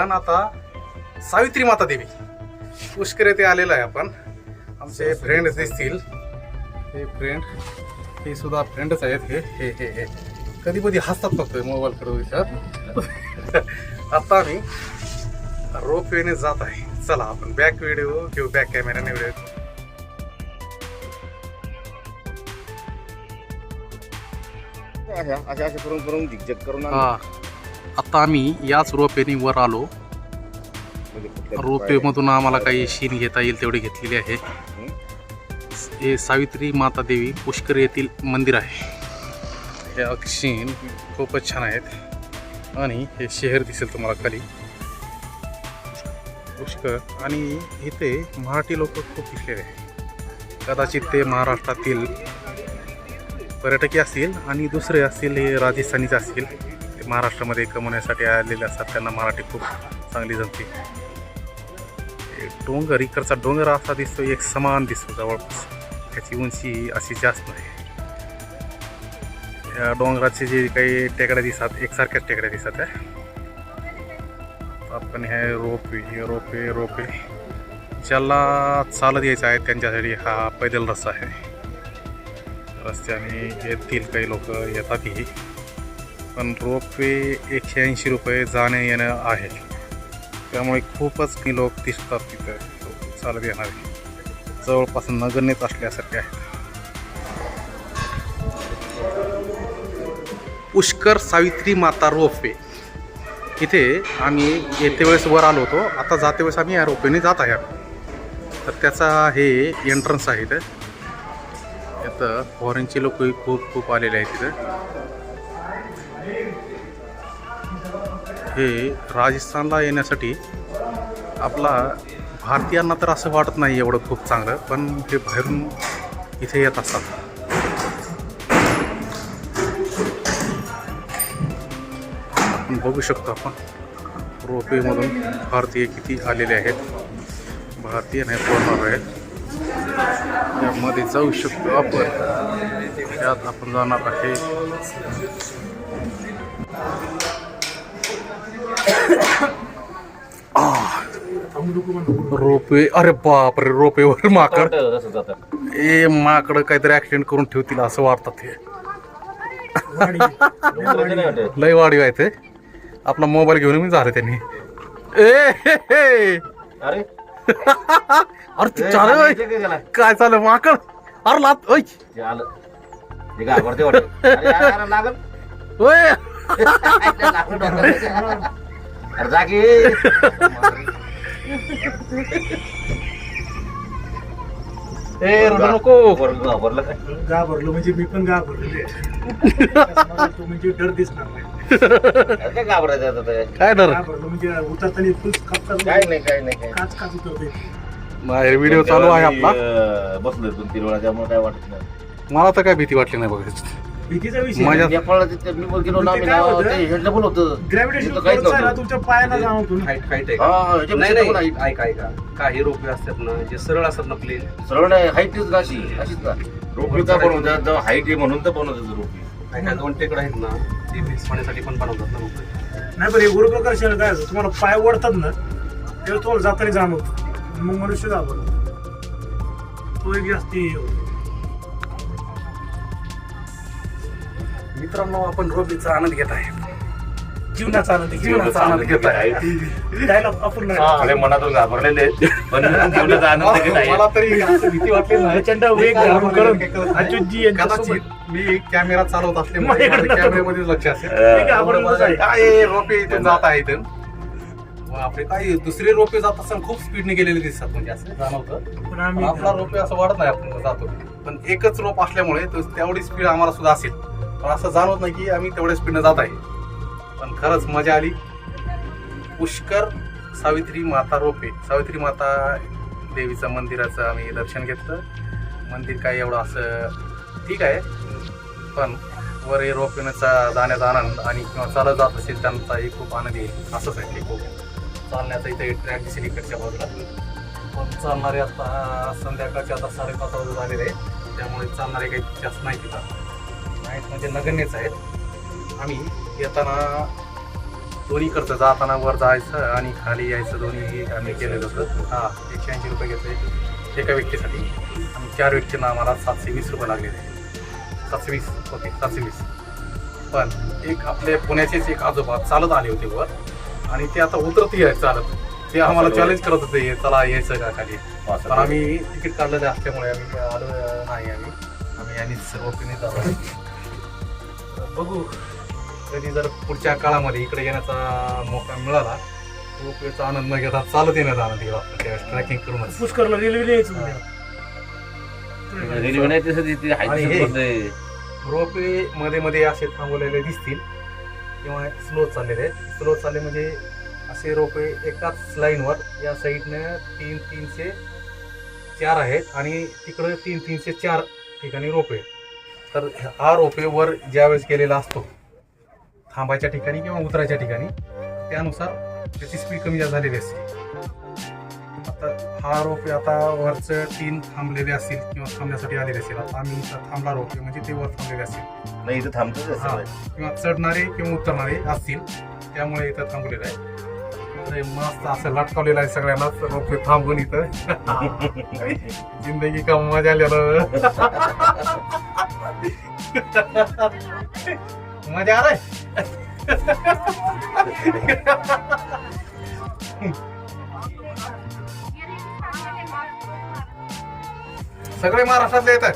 आपण आता सावित्री माता देवी पुष्कर येथे आलेलो आहे आपण. आमचे फ्रेंड दिसतील, हे फ्रेंड, हे सुद्धा फ्रेंडच आहेत. हे हे हे हे कधी कधी हसतात फक्त मोबाईल कडे विचार. आता आम्ही रोपवेने जात आहे. चला आपण बॅक व्हिडिओ घेऊ, बॅक कॅमेराने व्हिडिओ. आता आम्ही याच रोपेने वर आलो. रोपे मधून आम्हाला काही शीन घेता येईल तेवढी घेतलेली आहे. हे सावित्री माता देवी पुष्कर येथील मंदिर आहे. हे अक्षीण खूपच छान आहेत आणि हे शहर दिसेल तुम्हाला खाली पुष्कर. आणि इथे मराठी लोक खूप दिसलेले आहेत. कदाचित ते महाराष्ट्रातील पर्यटकी असतील आणि दुसरे असतील हे राजस्थानीचे असतील. ते महाराष्ट्रामध्ये कमवण्यासाठी आलेले असतात, त्यांना मराठी खूप चांगली जमते. डोंगर, इकडचा डोंगर असा दिसतो, एक समान दिसतो जवळपास. त्याची उंची अशी जास्त नाही. या डोंगराचे जे काही टेकड्या दिसतात एकसारख्याच टेकड्या दिसतात आहे. आपण हे रोपे ज्याला चालत यायचं आहे त्यांच्यासाठी हा पैदल रस्ता आहे. रस्त्याने येथील काही लोक येतातही, पण रोपवे 180 रुपये जाणे येणं आहे. त्यामुळे खूपच कमी लोक दिसतात तिथं चालत येणारे. जवळपास नगण्यच असल्यासारखे आहेत. पुष्कर सावित्री माता रोपवे इथे आम्ही येते वेळेस वर आलो होतो. आता जाते वेळेस आम्ही या रोपवेने जात आहे. तर त्याचा हे एंट्रन्स आहे. इथं इथं फॉरेनचे लोक खूप आलेले आहेत. तिथं हे राजस्थानला येण्यासाठी आपला भारतीयांना तर असं वाटत नाही एवढं खूप चांगलं, पण हे बाहेरून इथे येत असतात. आपण बघू शकतो आपण रोपवेमधून भारतीय किती आलेले आहेत. भारतीय नाही फोरनर आहेत. यामध्ये जाऊ शकतो आपण. त्यात आपण जाणार आहे. रोपवे, अरे बापरे, रोपवेवर माकड. ए माकड काहीतरी ऍक्सिडेंट करून ठेवतील असं वाटतात. हे लय वाढीव आहे ते. आपला मोबाईल घेऊन मी झालं त्यांनी. अरे ते चालू काय चालू माकड. अरे लात नको. घाबरलो म्हणजे मी पण घाबरलेले. तो म्हणजे डर दिसणार नाही. काय घाबरायचं काय डर. घाबरलो म्हणजे उतरताना काय नाही काच काच उतरते. व्हिडिओ चालू आहे आपला. बसलोय 2-3 वेळा, त्यामुळे काय वाटत नाही. मला तर काय भीती वाटली नाही बघ. भीतीचा विषय माझ्या नेपाळला मी गेलो ना, हेडला होतं. ग्रॅव्हिटेशन फोर्स आहे ना तुमच्या पायाला जाणवतो. ऐका काही रोपवे असतात ना जे सरळ असतात ना, प्लेन सरळ नाही, हाईटच अशीच ना. रोपवे का बनवतात, हाईट आहे म्हणून तर बनवतात रोपवे. काही 2 टेकड आहेत ना, ते फिक्स पाण्यासाठी पण बनवतात ना रोपवे. नाही बरं, गुरुत्व करशाल काय तुम्हाला पाय ओढतात ना तेव्हा तुम्हाला जाताना जाणवतं. मग मनुष्य घाबरतो. तो एक जास्ती. मित्रांनो, आपण रोपवेचा आनंद घेत आहे. जीवनाचा आनंद घेत आहे. आपण सगळे मनातून घाबरलेले आहेत, पण जीवनाचा आनंद घेत आहे. मला तरी असं भीती वाटली नाही. कदाचित मी कॅमेरा चालवत असल्यामुळे कॅमेऱ्यामध्ये लक्ष असेल. काय रोपे इथून जात आहेत. आपले काही दुसरे रोपे जात असताना खूप स्पीडने गेलेले दिसतात, म्हणजे असं जाणवतं. आपला रोपे असं वाढत नाही आपण जातो, पण एकच रोप असल्यामुळे तेवढी स्पीड आम्हाला सुद्धा असेल, पण असं जाणवत नाही की आम्ही तेवढ्या स्पीडने जात आहे. पण खरंच मजा आली. पुष्कर सावित्री माता रोपे, सावित्री माता देवीचं मंदिराचं आम्ही दर्शन घेतलं. मंदिर काय एवढं असं ठीक आहे, पण वर रोपवेचा जाण्याचा आनंद आणि किंवा चालत जात असेल त्यांचाही खूप आनंद येईल. असंच आहे ते. खूप चालण्याचा इथे ट्रॅक दिसेल इकडच्या बाजूला. पण चालणारे आता संध्याकाळचे आता 5:30 वाजता झालेले आहे, त्यामुळे चालणारे काही जास्त नाही तिथं नाहीत, म्हणजे नगण्यच आहेत. आम्ही येताना दोन्ही खर्च जाताना वर जायचं आणि खाली यायचं दोन्ही आम्ही केलेलं होतं. हा 180 रुपये घेतले एका व्यक्तीसाठी आणि 4 व्यक्तींना आम्हाला 720 रुपये लागलेले. 720 ओके 720. पण एक आपले पुण्याचेच एक आजोबा चालत आले होते वर आणि ते आता उतरती आहे चालत. ते आम्हाला चॅलेंज करत होते चला यायचं का खाली. पण आम्ही तिकीट काढलेलं असल्यामुळे आम्ही आलो नाही. आम्ही यांनी सर्व पिणे जातो. बघू कधी जर पुढच्या काळामध्ये इकडे येण्याचा मौका मिळाला रोपवेचा आनंद न घेता चालत येण्याचा आनंद घेऊ ट्रॅकिंग करूनच. पुष्करला रेल्वे यायचं उद्या. रेल्वे नाही तसं तिथे आणि हे- हायवे रोपवे मध्ये मध्ये असे थांबवलेले दिसतील किंवा स्लो चाललेले आहेत. स्लो चालले म्हणजे असे रोपवे एकाच लाईनवर या साईडनं 3-3-4 आहेत आणि तिकडं 3-3-4 ठिकाणी रोपवे. तर हा रोपवे वर ज्यावेळेस गेलेला असतो थांबायच्या ठिकाणी किंवा उतरायच्या ठिकाणी त्यानुसार त्याची स्पीड कमी जास्त झालेली असते. आता हा रोपवे आता वरचं 3 थांबलेले असतील किंवा थांबण्यासाठी आलेले असतील. आता आम्ही इथं थांबला रोपवे म्हणजे ते वर थांबलेले असतील. नाही इथं थांबतच हा असं किंवा चढणारे किंवा उतरणारे असतील त्यामुळे इथं थांबलेलं आहे. तर हे मस्त असं लटकवलेलं आहे सगळ्यांनाच रोपवे थांबून इथं जिंदगी का मजा आलेलं. मजा आ रहा है. सगळे महाराष्ट्रातले येतात.